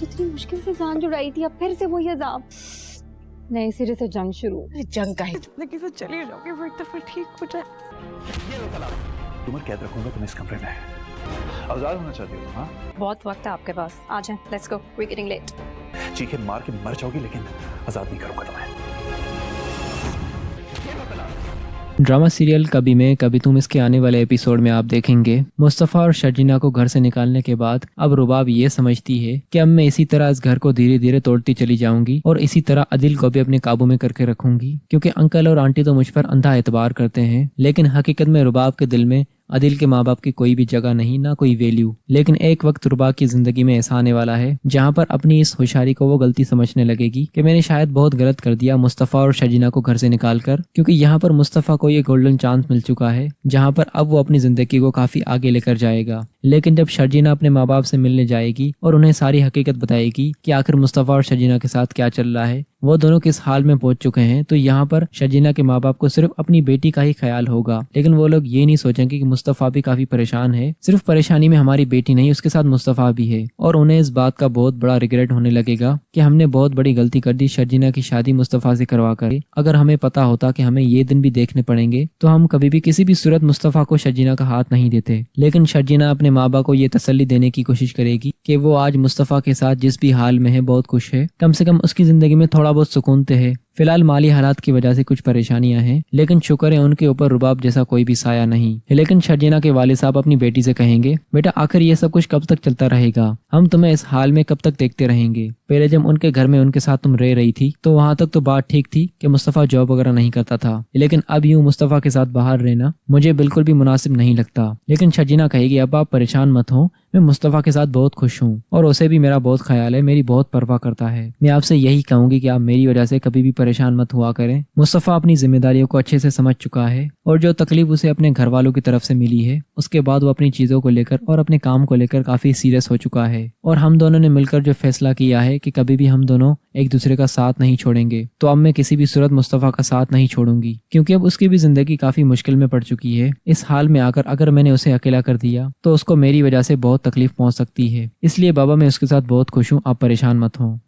इतनी मुश्किल से जान जुड़ाई थी, अब फिर से वही अजाब, नए सिरे से जंग शुरू। जंग का है, जिंदगी से चले जाओगे वो एक दफा ठीक हो जाए। तुम्हें कैद रखूंगा तुम इस कमरे में, आजाद होना चाहती हो? हाँ, बहुत वक्त है आपके पास, आ जाएं, let's go, we getting late. चीखे मार के मर जाओगी लेकिन आजाद नहीं करूंगा तुम्हें। ड्रामा सीरियल कभी मैं कभी तुम इसके आने वाले एपिसोड में आप देखेंगे मुस्तफ़ा और शर्जीना को घर से निकालने के बाद अब रुबाब ये समझती है कि अब मैं इसी तरह इस घर को धीरे धीरे तोड़ती चली जाऊंगी और इसी तरह अदिल को भी अपने काबू में करके रखूंगी, क्योंकि अंकल और आंटी तो मुझ पर अंधा एतबार करते हैं, लेकिन हकीकत में रुबाब के दिल में अदिल के माँ बाप की कोई भी जगह नहीं, ना कोई वैल्यू। लेकिन एक वक्त रुबाब की जिंदगी में ऐसा आने वाला है जहाँ पर अपनी इस होशियारी को वो गलती समझने लगेगी कि मैंने शायद बहुत गलत कर दिया मुस्तफ़ा और शर्जीना को घर से निकालकर, क्योंकि यहाँ पर मुस्तफ़ा को ये गोल्डन चांस मिल चुका है जहाँ पर अब वो अपनी जिंदगी को काफी आगे लेकर जाएगा। लेकिन जब शर्जीना अपने माँ बाप से मिलने जाएगी और उन्हें सारी हकीकत बताएगी कि आखिर मुस्तफ़ा और शर्जीना के साथ क्या चल रहा है, वो दोनों किस हाल में पहुंच चुके हैं, तो यहाँ पर शर्जीना के माँ बाप को सिर्फ अपनी बेटी का ही ख्याल होगा, लेकिन वो लोग ये नहीं सोचेंगे कि मुस्तफ़ा भी काफी परेशान है। सिर्फ परेशानी में हमारी बेटी नहीं, उसके साथ मुस्तफ़ा भी है, और उन्हें इस बात का बहुत बड़ा रिग्रेट होने लगेगा कि हमने बहुत बड़ी गलती कर दी शर्जीना की शादी मुस्तफ़ा से करवा कर। अगर हमें पता होता कि हमें ये दिन भी देखने पड़ेंगे तो हम कभी भी किसी भी सूरत मुस्तफ़ा को शर्जीना का हाथ नहीं देते। लेकिन शर्जीना अपने माँ बाप को ये तसल्ली देने की कोशिश करेगी कि वो आज मुस्तफ़ा के साथ जिस भी हाल में है बहुत खुश है, कम से कम उसकी जिंदगी में थोड़ा बहुत सुकून तो है। फिलहाल माली हालात की वजह से कुछ परेशानियां हैं, लेकिन शुक्र है उनके ऊपर रुबाब जैसा कोई भी साया नहीं। लेकिन शर्जीना के वालिद साहब अपनी बेटी से कहेंगे, बेटा आखिर ये सब कुछ कब तक चलता रहेगा, हम तुम्हें इस हाल में कब तक देखते रहेंगे। पहले जब उनके घर में उनके साथ तुम रह रही थी तो वहाँ तक तो बात ठीक थी कि मुस्तफ़ा जॉब वगैरह नहीं करता था, लेकिन अब यूँ मुस्तफ़ा के साथ बाहर रहना मुझे बिल्कुल भी मुनासिब नहीं लगता। लेकिन शर्जीना कहेगी, अब आप परेशान मत हो, मैं मुस्तफ़ा के साथ बहुत खुश हूँ और उसे भी मेरा बहुत ख्याल है, मेरी बहुत परवाह करता है। मैं आपसे यही कहूंगी कि आप मेरी वजह से कभी भी परेशान मत हुआ करें। मुस्तफ़ा अपनी जिम्मेदारियों को अच्छे से समझ चुका है और जो तकलीफ उसे अपने घर वालों की तरफ से मिली है उसके बाद वो अपनी चीजों को लेकर और अपने काम को लेकर काफी सीरियस हो चुका है। और हम दोनों ने मिलकर जो फैसला किया है कि कभी भी हम दोनों एक दूसरे का साथ नहीं छोड़ेंगे, तो अब मैं किसी भी सूरत मुस्तफ़ा का साथ नहीं छोड़ूंगी, क्योंकि अब उसकी भी जिंदगी काफी मुश्किल में पड़ चुकी है। इस हाल में आकर अगर मैंने उसे अकेला कर दिया तो उसको मेरी वजह से बहुत तकलीफ पहुंच सकती है। इसलिए बाबा मैं उसके साथ बहुत खुश हूँ, आप परेशान मत हो।